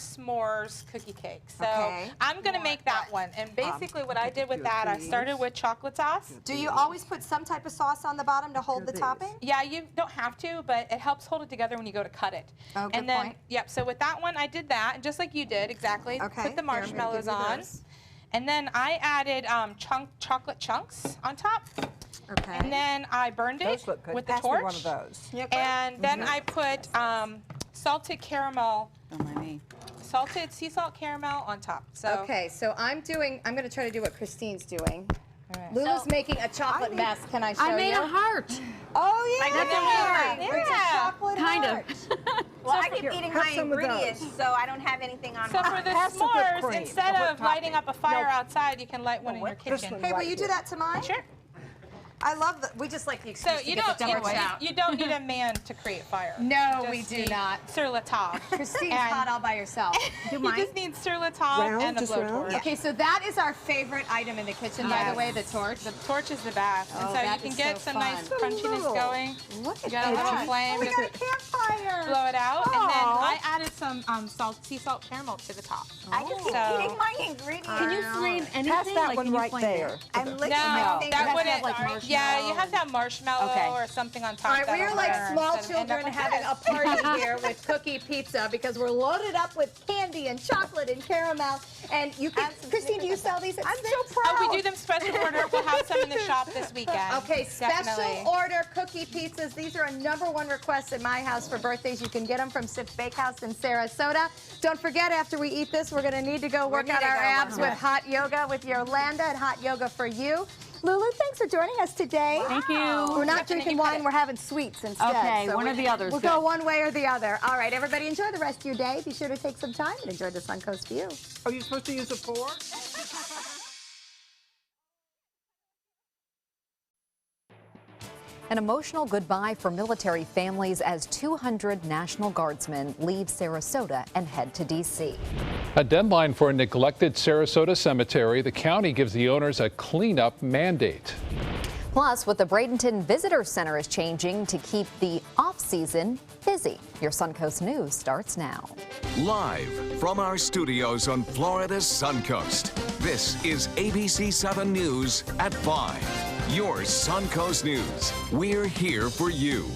s'mores cookie cake. So Okay. I'm going to make that one. And basically what I did with that, I started with chocolate sauce. Do you always put some type of sauce on the bottom to hold the topping? Yeah, you don't have to, but it helps hold it together when you go to cut it. Oh, good and then, point. Yep, so with that one, I did that, just like you did, exactly. Okay. Put the marshmallows on. And then I added chocolate chunks on top. Okay. And then I burned it with the Pass torch. me one of those. And then I put salted caramel, salted sea salt caramel on top. So Okay, so I'm going to try to do what Christine's doing. right. Lulu's making a chocolate mess. Can I show you? I made a heart. Oh, yeah. Yeah. It's a chocolate Kind heart. Well, I keep eating my ingredients, so I don't have anything on So mine. for the Pass the whipped s'mores, cream, instead the whipped of lighting up a fire No. outside, you can light one in your This kitchen. one. Hey, will Right you do here. that to mine? Sure. I love that. We just like the excuse So to you get don't the Tupperware out. you don't need a man to create fire. No, You we just do need not. Sur la table. Christine's And hot all by herself. Do You mine? just need sur la table Round, and a just blowtorch. round? Okay, so that is our favorite item in the kitchen, by the way, the torch. The torch is the best. And Oh, so that you can is get so some nice fun. crunchiness Little. going. Look You at got a little that. flame. We Just got a campfire. blow it out. And then Aw. I added some sea salt caramel to the top. I just keep So- eating my ingredients. Can you flame anything? Pass that like, one can you right flame there. it? I'm licking No, my fingers. that wouldn't. like marshmallow. Yeah, you have to have marshmallow Okay. or something on top. All right, we are that'll like burn, small so it'll end up children like having this. a party here with cookie pizza because we're loaded up with candy and chocolate and caramel. And you can, Christine, do you sell these at Six? Oh, we do them special order. We'll have some in the shop this weekend. Okay, special Definitely. order cookie pizzas. These are a #1 request at my house for birthdays. You can get them from Sip's Bakehouse in Sarasota. Don't forget, after we eat this, we're going to need to go work out our abs with hot yoga with Yolanda and hot yoga for you. Lulu, thanks for joining us today. Thank you. We're not drinking wine, we're having sweets instead. Okay, so one or the other. We'll go one way or the other. All right, everybody, enjoy the rest of your day. Be sure to take some time and enjoy the Suncoast view. Are you supposed to use a fork? An emotional goodbye for military families as 200 National Guardsmen leave Sarasota and head to D.C. A deadline for a neglected Sarasota cemetery. The county gives the owners a cleanup mandate. Plus, what the Bradenton Visitor Center is changing to keep the off-season busy. Your Suncoast News starts now. Live from our studios on Florida's Suncoast, this is ABC 7 News at 5. Your Suncoast News. We're here for you.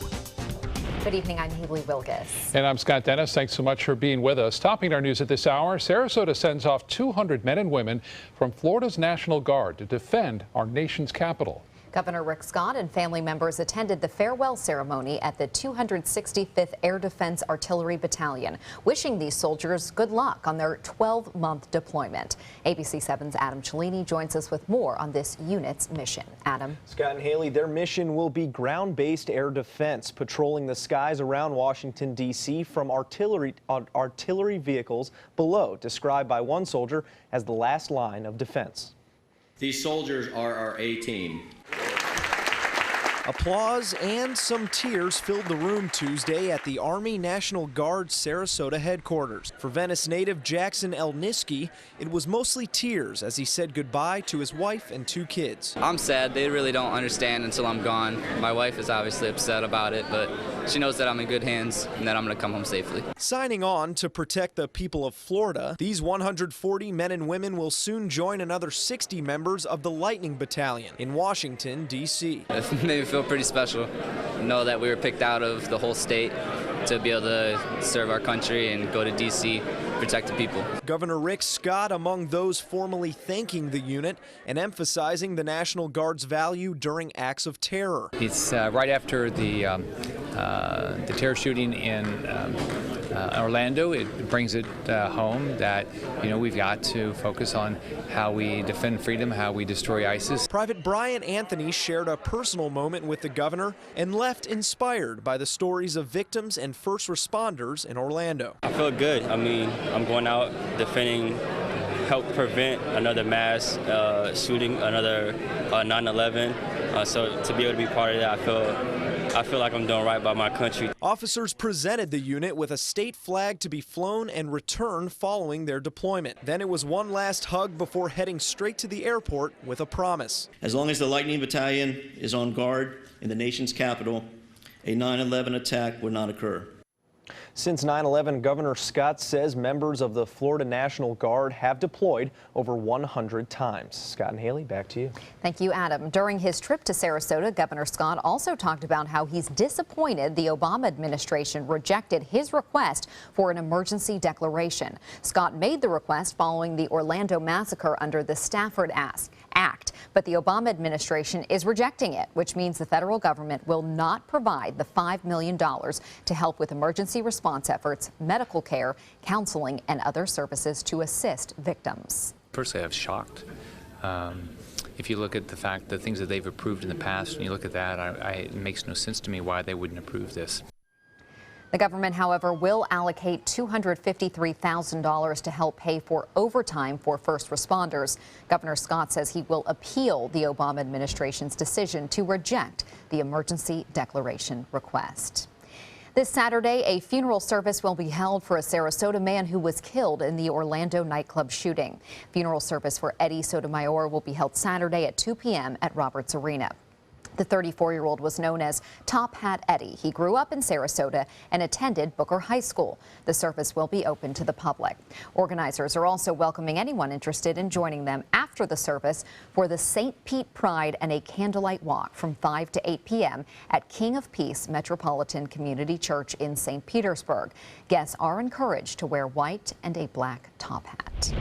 Good evening, I'm Haley Wilgus. And I'm Scott Dennis. Thanks so much for being with us. Topping our news at this hour, Sarasota sends off 200 men and women from Florida's National Guard to defend our nation's capital. Governor Rick Scott and family members attended the farewell ceremony at the 265th Air Defense Artillery Battalion, wishing these soldiers good luck on their 12-month deployment. ABC 7's Adam Cellini joins us with more on this unit's mission. Adam. Scott and Haley, their mission will be ground-based air defense, patrolling the skies around Washington, D.C. from artillery vehicles below, described by one soldier as the last line of defense. These soldiers are our A-team. Applause and some tears filled the room Tuesday at the Army National Guard Sarasota headquarters. For Venice native Jackson Elniski, it was mostly tears as he said goodbye to his wife and 2 kids. I'm sad. They really don't understand until I'm gone. My wife is obviously upset about it, but she knows that I'm in good hands and that I'm going to come home safely. Signing on to protect the people of Florida, these 140 men and women will soon join another 60 members of the Lightning Battalion in Washington, D.C. It made me feel pretty special. Know that we were picked out of the whole state to be able to serve our country and go to D.C., protect the people. Governor Rick Scott among those formally thanking the unit and emphasizing the National Guard's value during acts of terror. It's right after the terror shooting in Orlando. It brings it home that, we've got to focus on how we defend freedom, how we destroy ISIS. Private Brian Anthony shared a personal moment with the governor and left inspired by the stories of victims and first responders in Orlando. I feel good. I mean, I'm going out defending, help prevent another mass shooting, another 9/11. So to be able to be part of that, I feel like I'm doing right by my country. Officers presented the unit with a state flag to be flown and returned following their deployment. Then it was one last hug before heading straight to the airport with a promise. As long as the Lightning Battalion is on guard in the nation's capital, a 9/11 attack would not occur. Since 9/11, Governor Scott says members of the Florida National Guard have deployed over 100 times. Scott and Haley, back to you. Thank you, Adam. During his trip to Sarasota, Governor Scott also talked about how he's disappointed the Obama administration rejected his request for an emergency declaration. Scott made the request following the Orlando massacre under the Stafford Act, but the Obama administration is rejecting it, which means the federal government will not provide the $5 million to help with emergency response efforts, medical care, counseling, and other services to assist victims. Personally, I was shocked. If you look at the things that they've approved in the past, and you look at that, it makes no sense to me why they wouldn't approve this. The government, however, will allocate $253,000 to help pay for overtime for first responders. Governor Scott says he will appeal the Obama administration's decision to reject the emergency declaration request. This Saturday, a funeral service will be held for a Sarasota man who was killed in the Orlando nightclub shooting. Funeral service for Eddie Sotomayor will be held Saturday at 2 p.m. at Roberts Arena. The 34-year-old was known as Top Hat Eddie. He grew up in Sarasota and attended Booker High School. The service will be open to the public. Organizers are also welcoming anyone interested in joining them after the service for the St. Pete Pride and a candlelight walk from 5 to 8 p.m. at King of Peace Metropolitan Community Church in St. Petersburg. Guests are encouraged to wear white and a black top hat.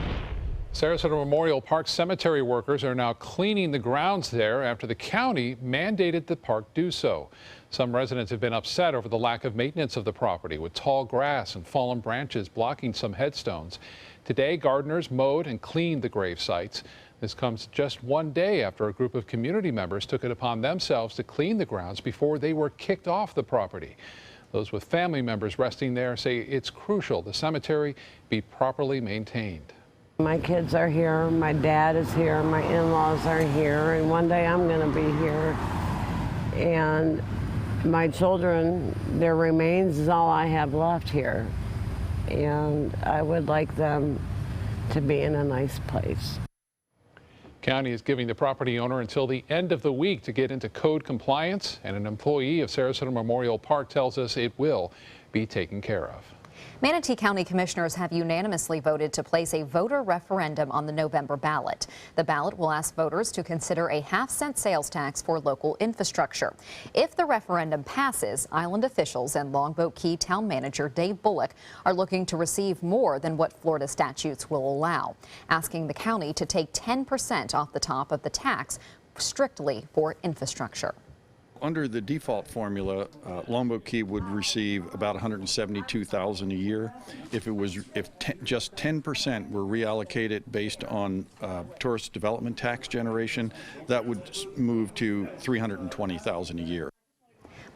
Sarasota Memorial Park cemetery workers are now cleaning the grounds there after the county mandated the park do so. Some residents have been upset over the lack of maintenance of the property, with tall grass and fallen branches blocking some headstones. Today, gardeners mowed and cleaned the grave sites. This comes just one day after a group of community members took it upon themselves to clean the grounds before they were kicked off the property. Those with family members resting there say it's crucial the cemetery be properly maintained. My kids are here, my dad is here, my in-laws are here, and one day I'm going to be here. And my children, their remains is all I have left here. And I would like them to be in a nice place. County is giving the property owner until the end of the week to get into code compliance, and an employee of Sarasota Memorial Park tells us it will be taken care of. Manatee County commissioners have unanimously voted to place a voter referendum on the November ballot. The ballot will ask voters to consider a half-cent sales tax for local infrastructure. If the referendum passes, island officials and Longboat Key town manager Dave Bullock are looking to receive more than what Florida statutes will allow, asking the county to take 10% off the top of the tax strictly for infrastructure. Under the default formula, Longboat Key would receive about $172,000 a year. If just 10% were reallocated based on tourist development tax generation, that would move to $320,000 a year.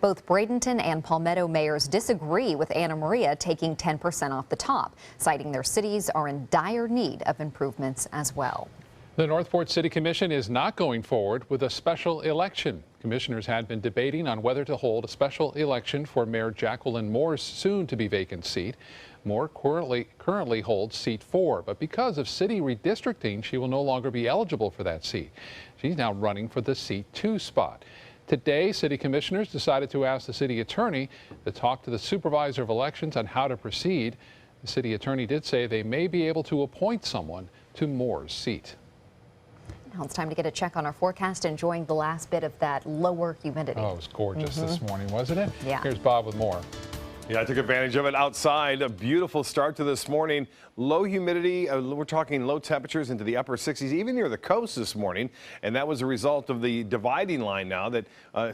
Both Bradenton and Palmetto mayors disagree with Anna Maria taking 10% off the top, citing their cities are in dire need of improvements as well. The Northport City Commission is not going forward with a special election. Commissioners had been debating on whether to hold a special election for Mayor Jacqueline Moore's soon-to-be vacant seat. Moore currently holds seat 4, but because of city redistricting, she will no longer be eligible for that seat. She's now running for the seat 2 spot. Today, city commissioners decided to ask the city attorney to talk to the supervisor of elections on how to proceed. The city attorney did say they may be able to appoint someone to Moore's seat. Now it's time to get a check on our forecast, enjoying the last bit of that lower humidity. Oh, it was gorgeous this morning, wasn't it? Yeah. Here's Bob with more. Yeah, I took advantage of it outside. A beautiful start to this morning. Low humidity, we're talking low temperatures into the upper 60s, even near the coast this morning. And that was a result of the dividing line now that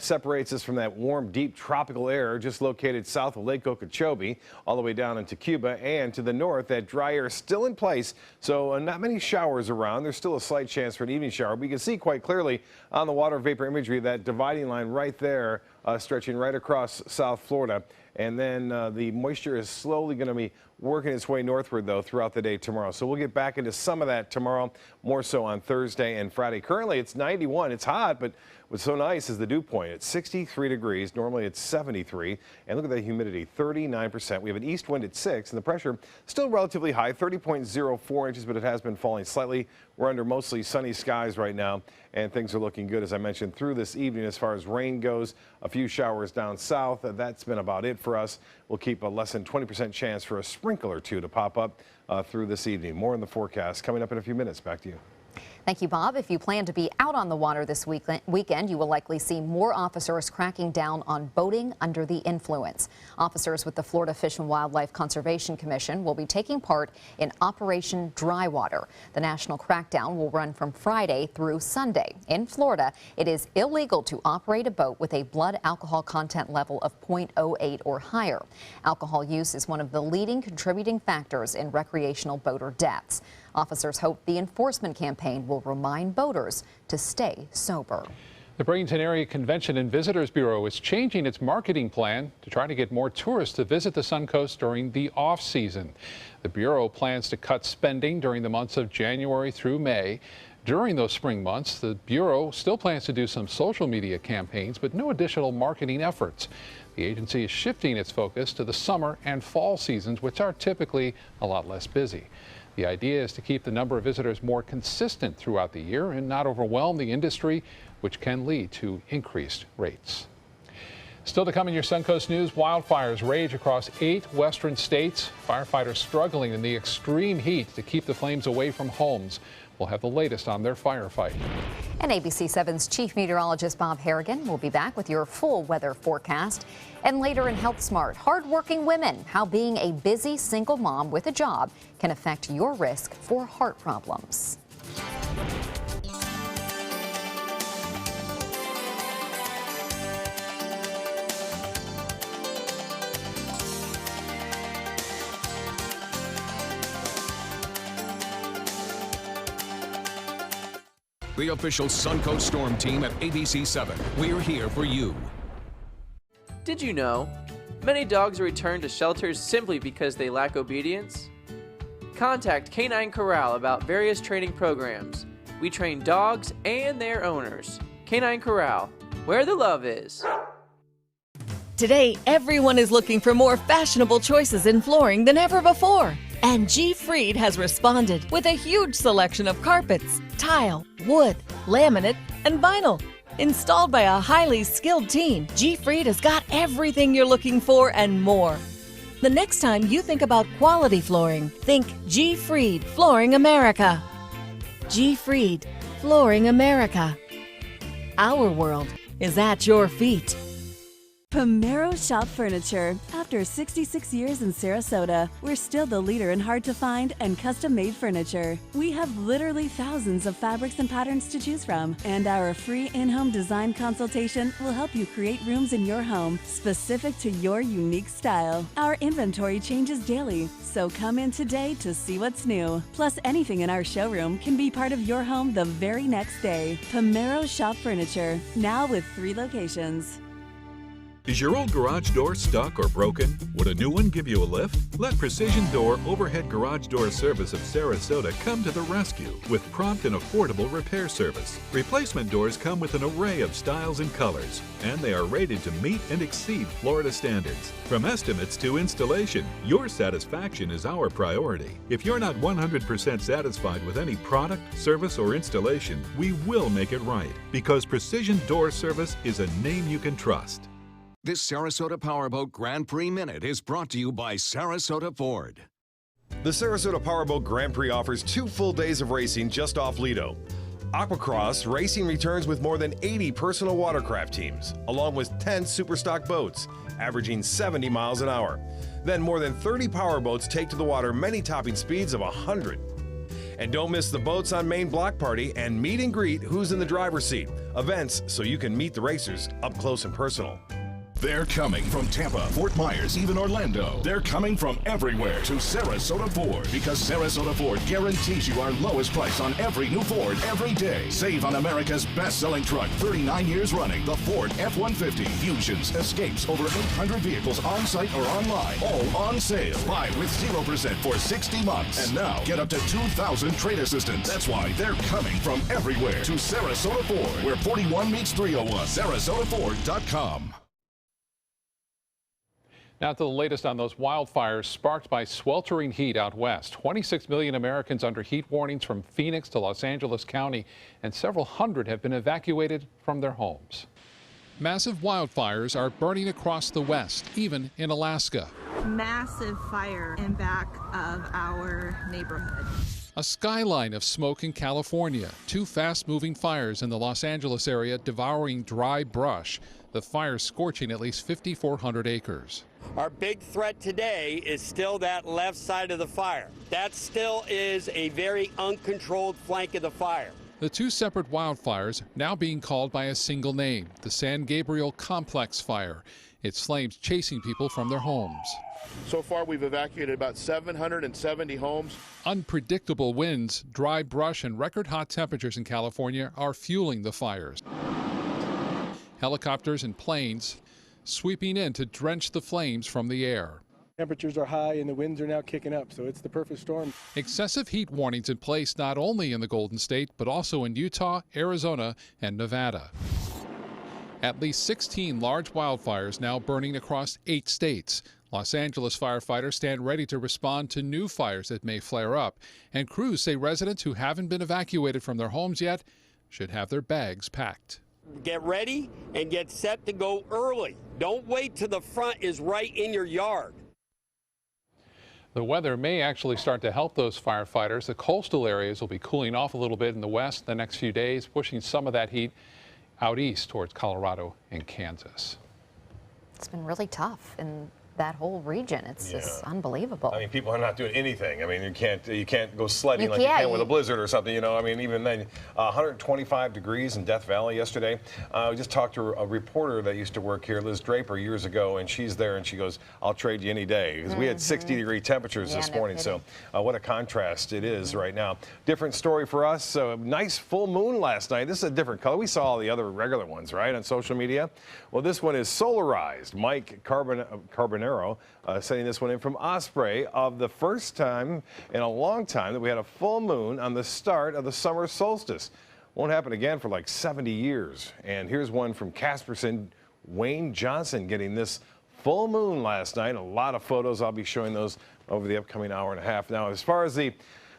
separates us from that warm, deep tropical air just located south of Lake Okeechobee, all the way down into Cuba. And to the north, that dry air is still in place. So not many showers around. There's still a slight chance for an evening shower. But you can see quite clearly on the water vapor imagery that dividing line right there, stretching right across South Florida. And then the moisture is slowly going to be working its way northward, though, throughout the day tomorrow. So we'll get back into some of that tomorrow, more so on Thursday and Friday. Currently, it's 91. It's hot, but what's so nice is the dew point. It's 63 degrees. Normally, it's 73. And look at the humidity, 39%. We have an east wind at 6, and the pressure still relatively high, 30.04 inches, but it has been falling slightly. We're under mostly sunny skies right now, and things are looking good, as I mentioned, through this evening as far as rain goes. A few showers down south. That's been about it for us. We'll keep a less than 20% chance for a sprinkle or two to pop up through this evening. More in the forecast coming up in a few minutes. Back to you. Thank you, Bob. If you plan to be out on the water this weekend, you will likely see more officers cracking down on boating under the influence. Officers with the Florida Fish and Wildlife Conservation Commission will be taking part in Operation Dry Water. The national crackdown will run from Friday through Sunday. In Florida, it is illegal to operate a boat with a blood alcohol content level of 0.08 or higher. Alcohol use is one of the leading contributing factors in recreational boater deaths. Officers hope the enforcement campaign will remind boaters to stay sober. The Bradenton Area Convention and Visitors Bureau is changing its marketing plan to try to get more tourists to visit the Suncoast during the off-season. The Bureau plans to cut spending during the months of January through May. During those spring months, the Bureau still plans to do some social media campaigns, but no additional marketing efforts. The agency is shifting its focus to the summer and fall seasons, which are typically a lot less busy. The idea is to keep the number of visitors more consistent throughout the year and not overwhelm the industry, which can lead to increased rates. Still to come in your Suncoast News, wildfires rage across 8 western states. Firefighters struggling in the extreme heat to keep the flames away from homes. We'll have the latest on their firefight. And ABC 7's Chief Meteorologist Bob Harrigan will be back with your full weather forecast. And later in Health Smart, hardworking women, how being a busy single mom with a job can affect your risk for heart problems. The official Suncoast Storm team at ABC 7. We're here for you. Did you know? Many dogs are returned to shelters simply because they lack obedience. Contact Canine Corral about various training programs. We train dogs and their owners. Canine Corral, where the love is. Today, everyone is looking for more fashionable choices in flooring than ever before. And G. Fried has responded with a huge selection of carpets, tile, wood, laminate, and vinyl. Installed by a highly skilled team, G. Fried has got everything you're looking for and more. The next time you think about quality flooring, think G. Fried Flooring America. G. Fried Flooring America. Our world is at your feet. Pomero Shop Furniture. After 66 years in Sarasota, we're still the leader in hard-to-find and custom-made furniture. We have literally thousands of fabrics and patterns to choose from, and our free in-home design consultation will help you create rooms in your home specific to your unique style. Our inventory changes daily, so come in today to see what's new. Plus, anything in our showroom can be part of your home the very next day. Pomero Shop Furniture, now with 3 locations. Is your old garage door stuck or broken? Would a new one give you a lift? Let Precision Door Overhead Garage Door Service of Sarasota come to the rescue with prompt and affordable repair service. Replacement doors come with an array of styles and colors, and they are rated to meet and exceed Florida standards. From estimates to installation, your satisfaction is our priority. If you're not 100% satisfied with any product, service, or installation, we will make it right, because Precision Door Service is a name you can trust. This Sarasota Powerboat Grand Prix Minute is brought to you by Sarasota Ford. The Sarasota Powerboat Grand Prix offers 2 full days of racing just off Lido. Aquacross racing returns with more than 80 personal watercraft teams, along with 10 superstock boats, averaging 70 miles an hour. Then more than 30 powerboats take to the water, many topping speeds of 100. And don't miss the Boats on Main block party and meet and greet Who's in the Driver's Seat, events so you can meet the racers up close and personal. They're coming from Tampa, Fort Myers, even Orlando. They're coming from everywhere to Sarasota Ford, because Sarasota Ford guarantees you our lowest price on every new Ford every day. Save on America's best-selling truck, 39 years running, the Ford F-150. Fusions, Escapes, over 800 vehicles on-site or online, all on sale. Buy with 0% for 60 months. And now, get up to $2,000 trade assistance. That's why they're coming from everywhere to Sarasota Ford, where 41 meets 301. SarasotaFord.com. Now to the latest on those wildfires sparked by sweltering heat out west. 26 million Americans under heat warnings from Phoenix to Los Angeles County, and several hundred have been evacuated from their homes. Massive wildfires are burning across the west, even in Alaska. Massive fire in back of our neighborhood. A skyline of smoke in California. Two fast-moving fires in the Los Angeles area devouring dry brush. The fire scorching at least 5,400 acres. Our big threat today is still that left side of the fire. That still is a very uncontrolled flank of the fire. The two separate wildfires now being called by a single name, the San Gabriel Complex Fire. Its flames chasing people from their homes. So far, we've evacuated about 770 homes. Unpredictable winds, dry brush, and record hot temperatures in California are fueling the fires. Helicopters and planes sweeping in to drench the flames from the air. Temperatures are high and the winds are now kicking up, so it's the perfect storm. Excessive heat warnings in place not only in the Golden State, but also in Utah, Arizona, and Nevada. At least 16 large wildfires now burning across 8 states. Los Angeles firefighters stand ready to respond to new fires that may flare up. And crews say residents who haven't been evacuated from their homes yet should have their bags packed. Get ready and get set to go early. Don't wait till the front is right in your yard. The weather may actually start to help those firefighters. The coastal areas will be cooling off a little bit in the west the next few days, pushing some of that heat out east towards Colorado and Kansas. It's been really tough in that whole region. It's just unbelievable. I mean, people are not doing anything. I mean, you can't go sledding like you can with a blizzard or something, you know. I mean, even then, 125 degrees in Death Valley yesterday. We just talked to a reporter that used to work here, Liz Draper, years ago, and she's there, and she goes, "I'll trade you any day," because we had 60-degree temperatures this morning. So what a contrast it is right now. Different story for us. Nice full moon last night. This is a different color. We saw all the other regular ones, right, on social media. Well, this one is solarized. Mike Carbonaro sending this one in from Osprey of the first time in a long time that we had a full moon on the start of the summer solstice. Won't happen again for like 70 years. And here's one from Casperson, Wayne Johnson getting this full moon last night. A lot of photos. I'll be showing those over the upcoming hour and a half. Now, as far as the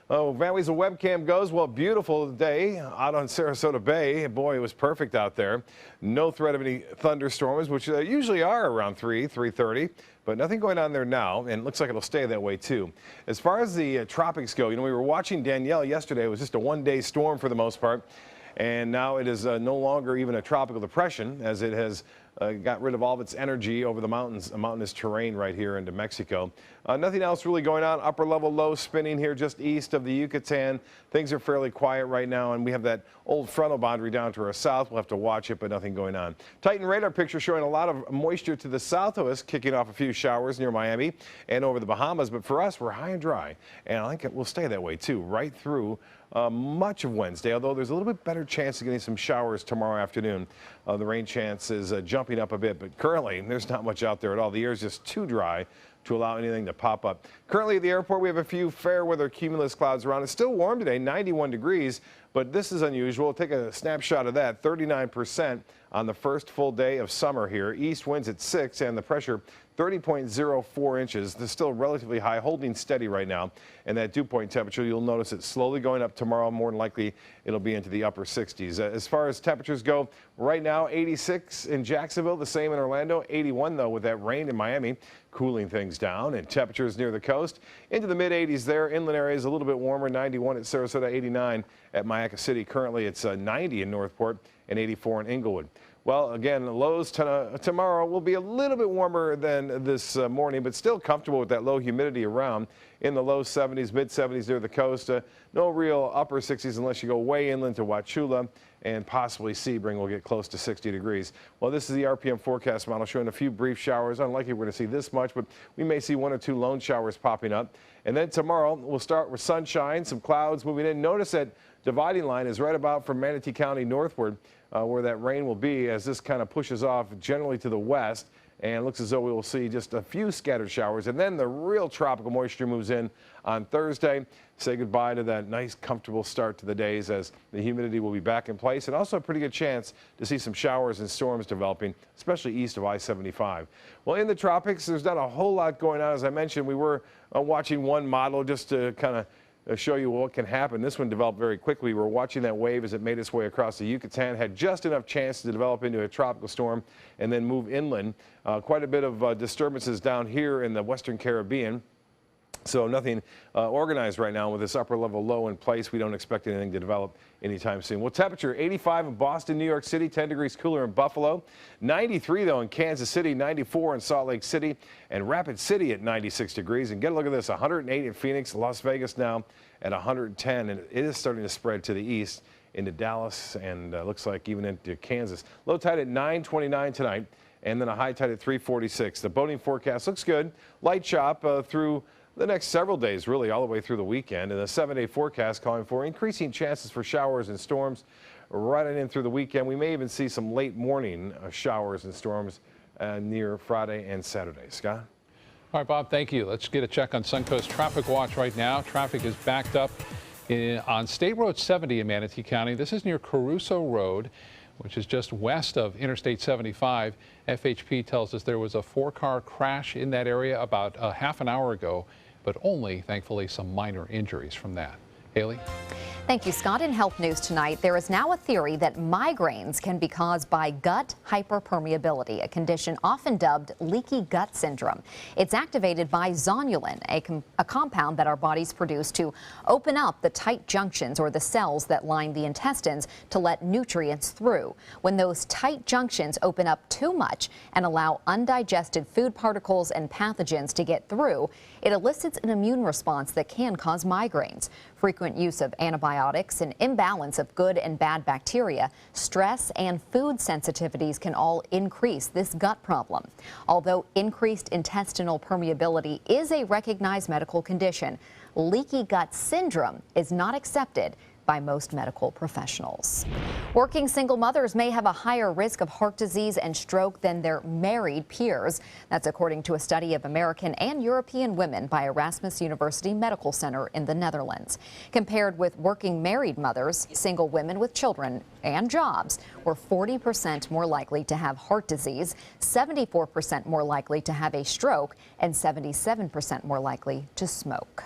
Vanwees webcam goes, well, beautiful day out on Sarasota Bay. Boy, it was perfect out there. No threat of any thunderstorms, which usually are around 3:30, but nothing going on there now, and it looks like it'll stay that way too. As far as the tropics go, you know, we were watching Danielle yesterday. It was just a one-day storm for the most part, and now it is no longer even a tropical depression, as it has got rid of all of its energy over the mountains, mountainous terrain right here into Mexico. Nothing else really going on. Upper level low spinning here just east of the Yucatan. Things are fairly quiet right now, and we have that old frontal boundary down to our south. We'll have to watch it, but nothing going on. Titan radar picture showing a lot of moisture to the south of us, kicking off a few showers near Miami and over the Bahamas. But for us, we're high and dry, and I think it will stay that way too, right through much of Wednesday, although there's a little bit better chance of getting some showers tomorrow afternoon. The rain chance is jumping up a bit, but currently there's not much out there at all. The air is just too dry to allow anything to pop up. Currently at the airport, we have a few fair weather cumulus clouds around. It's still warm today, 91 degrees, but this is unusual. Take a snapshot of that, 39% on the first full day of summer here. East winds at 6 and the pressure 30.04 inches. This is still relatively high, holding steady right now. And that dew point temperature, you'll notice it's slowly going up tomorrow. More than likely, it'll be into the upper 60s. As far as temperatures go, right now, 86 in Jacksonville, the same in Orlando, 81 though with that rain in Miami, cooling things down. And temperatures near the coast into the mid 80s there. Inland areas a little bit warmer, 91 at Sarasota, 89 at Mayaca City. Currently, it's 90 in Northport and 84 in Inglewood. Well, again, lows tomorrow will be a little bit warmer than this morning, but still comfortable with that low humidity around in the low 70s, mid 70s near the coast. No real upper 60s unless you go way inland to Wauchula, and possibly Sebring will get close to 60 degrees. Well, this is the RPM forecast model showing a few brief showers. Unlikely we're going to see this much, but we may see 1 or 2 lone showers popping up. And then tomorrow we'll start with sunshine, some clouds moving in. Notice that dividing line is right about from Manatee County northward, where that rain will be as this kind of pushes off generally to the west. And it looks as though we will see just a few scattered showers. And then the real tropical moisture moves in on Thursday. Say goodbye to that nice, comfortable start to the days as the humidity will be back in place. And also a pretty good chance to see some showers and storms developing, especially east of I-75. Well, in the tropics, there's not a whole lot going on. As I mentioned, we were watching one model just to kind of show you what can happen. This one developed very quickly. We're watching that wave as it made its way across the Yucatan, had just enough chance to develop into a tropical storm and then move inland. Quite a bit of disturbances down here in the Western Caribbean. So nothing organized right now with this upper level low in place. We don't expect anything to develop anytime soon. Well, temperature 85 in Boston, New York City, 10 degrees cooler in Buffalo, 93 though in Kansas City, 94 in Salt Lake City, and Rapid City at 96 degrees. And get a look at this, 108 in Phoenix, Las Vegas now at 110, and it is starting to spread to the east into Dallas and looks like even into Kansas. Low tide at 9:29 tonight, and then a high tide at 3:46. The boating forecast looks good. Light chop through the next several days, really all the way through the weekend. And the 7-day forecast calling for increasing chances for showers and storms running in through the weekend. We may even see some late morning showers and storms near Friday and Saturday. Scott? All right, Bob, thank you. Let's get a check on Suncoast Traffic Watch right now. Traffic is backed up on State Road 70 in Manatee County. This is near Caruso Road, which is just west of Interstate 75. FHP tells us there was a 4-car crash in that area about a half an hour ago, but only, thankfully, some minor injuries from that. Haley? Thank you, Scott. In health news tonight, there is now a theory that migraines can be caused by gut hyperpermeability, a condition often dubbed leaky gut syndrome. It's activated by zonulin, a compound that our bodies produce to open up the tight junctions or the cells that line the intestines to let nutrients through. When those tight junctions open up too much and allow undigested food particles and pathogens to get through, it elicits an immune response that can cause migraines. Frequent use of antibiotics, an imbalance of good and bad bacteria, stress, and food sensitivities can all increase this gut problem. Although increased intestinal permeability is a recognized medical condition, leaky gut syndrome is not accepted by most medical professionals. Working single mothers may have a higher risk of heart disease and stroke than their married peers. That's according to a study of American and European women by Erasmus University Medical Center in the Netherlands. Compared with working married mothers, single women with children and jobs were 40% more likely to have heart disease, 74% more likely to have a stroke, and 77% more likely to smoke.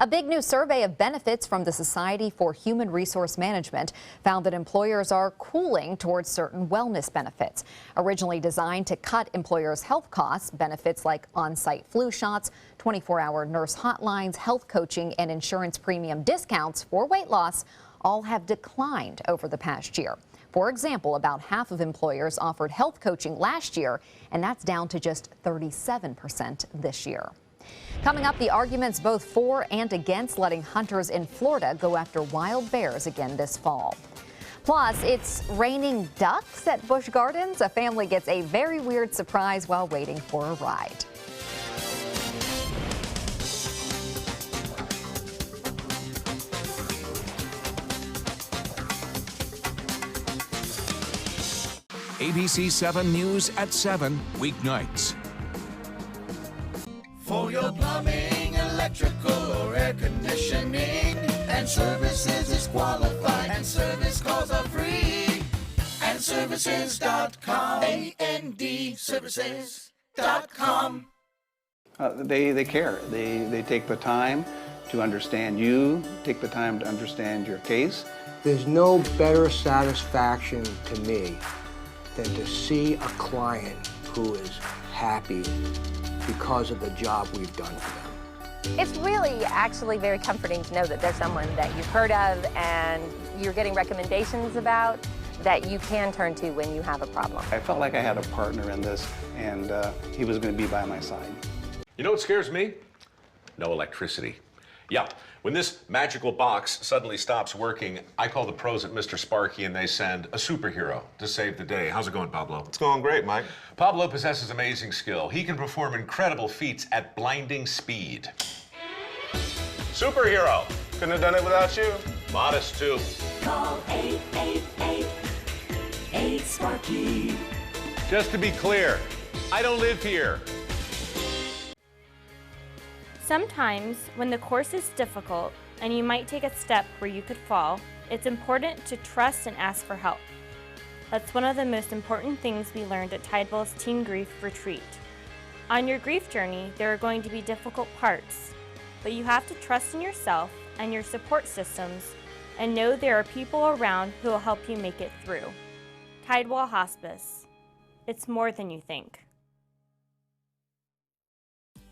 A big new survey of benefits from the Society for Human Resource Management found that employers are cooling towards certain wellness benefits. Originally designed to cut employers' health costs, benefits like on-site flu shots, 24-hour nurse hotlines, health coaching, and insurance premium discounts for weight loss all have declined over the past year. For example, about half of employers offered health coaching last year, and that's down to just 37% this year. Coming up, the arguments both for and against letting hunters in Florida go after wild bears again this fall. Plus, it's raining ducks at Busch Gardens. A family gets a very weird surprise while waiting for a ride. ABC 7 News at 7 weeknights. For your plumbing, electrical, or air conditioning, and services is qualified, and service calls are free. And services.com, A-N-D, services.com. They care. They take the time to understand you, take the time to understand your case. There's no better satisfaction to me than to see a client who is happy because of the job we've done for them. It's really actually very comforting to know that there's someone that you've heard of and you're getting recommendations about that you can turn to when you have a problem. I felt like I had a partner in this, and he was going to be by my side. You know what scares me? No electricity. Yeah, when this magical box suddenly stops working, I call the pros at Mr. Sparky and they send a superhero to save the day. How's it going, Pablo? It's going great, Mike. Pablo possesses amazing skill. He can perform incredible feats at blinding speed. Superhero. Couldn't have done it without you. Modest, too. Call 888-8-SPARKY. Just to be clear, I don't live here. Sometimes, when the course is difficult and you might take a step where you could fall, it's important to trust and ask for help. That's one of the most important things we learned at Tidewell's Teen Grief Retreat. On your grief journey, there are going to be difficult parts, but you have to trust in yourself and your support systems and know there are people around who will help you make it through. Tidewell Hospice. It's more than you think.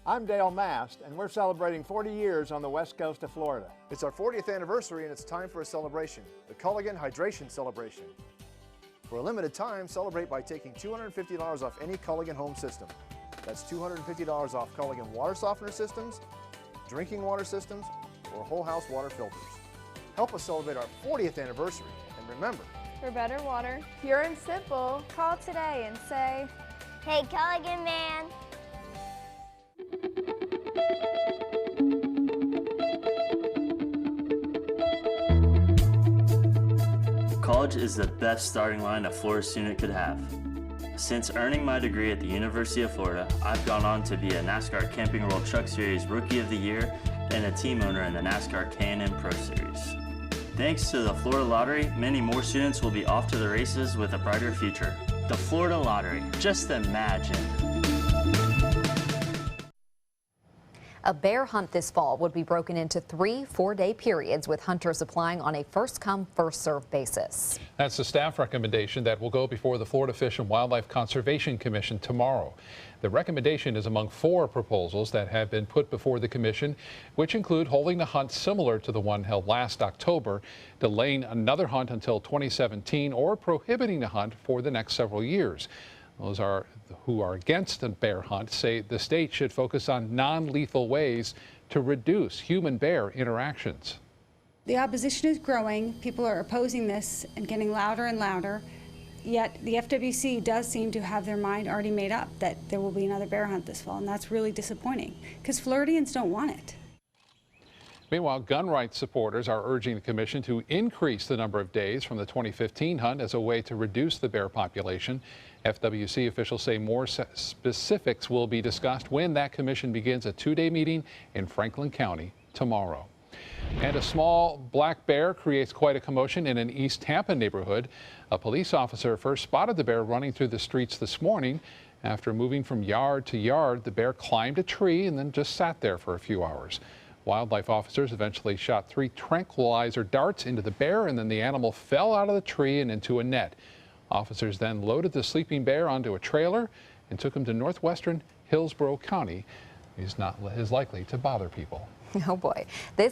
I'm Dale Mast, and we're celebrating 40 years on the west coast of Florida. It's our 40th anniversary, and it's time for a celebration, the Culligan Hydration Celebration. For a limited time, celebrate by taking $250 off any Culligan home system. That's $250 off Culligan water softener systems, drinking water systems, or whole house water filters. Help us celebrate our 40th anniversary, and remember, for better water, pure and simple, call today and say, "Hey, Culligan man." College is the best starting line a Florida student could have. Since earning my degree at the University of Florida, I've gone on to be a NASCAR Camping World Truck Series Rookie of the Year and a team owner in the NASCAR K&N Pro Series. Thanks to the Florida Lottery, many more students will be off to the races with a brighter future. The Florida Lottery, just imagine. A bear hunt this fall would be broken into 3 4-day periods with hunters applying on a first-come, first-served basis. That's the staff recommendation that will go before the Florida Fish and Wildlife Conservation Commission tomorrow. The recommendation is among 4 proposals that have been put before the commission, which include holding the hunt similar to the one held last October, delaying another hunt until 2017, or prohibiting the hunt for the next several years. Those who are against a bear hunt say the state should focus on non-lethal ways to reduce human-bear interactions. The opposition is growing. People are opposing this and getting louder and louder. Yet the FWC does seem to have their mind already made up that there will be another bear hunt this fall, and that's really disappointing because Floridians don't want it. Meanwhile, gun rights supporters are urging the commission to increase the number of days from the 2015 hunt as a way to reduce the bear population. FWC officials say more specifics will be discussed when that commission begins a 2-day meeting in Franklin County tomorrow. And a small black bear creates quite a commotion in an East Tampa neighborhood. A police officer first spotted the bear running through the streets this morning. After moving from yard to yard, the bear climbed a tree and then just sat there for a few hours. Wildlife officers eventually shot 3 tranquilizer darts into the bear, and then the animal fell out of the tree and into a net. Officers then loaded the sleeping bear onto a trailer and took him to northwestern Hillsborough County. He's not as likely to bother people. Oh boy. This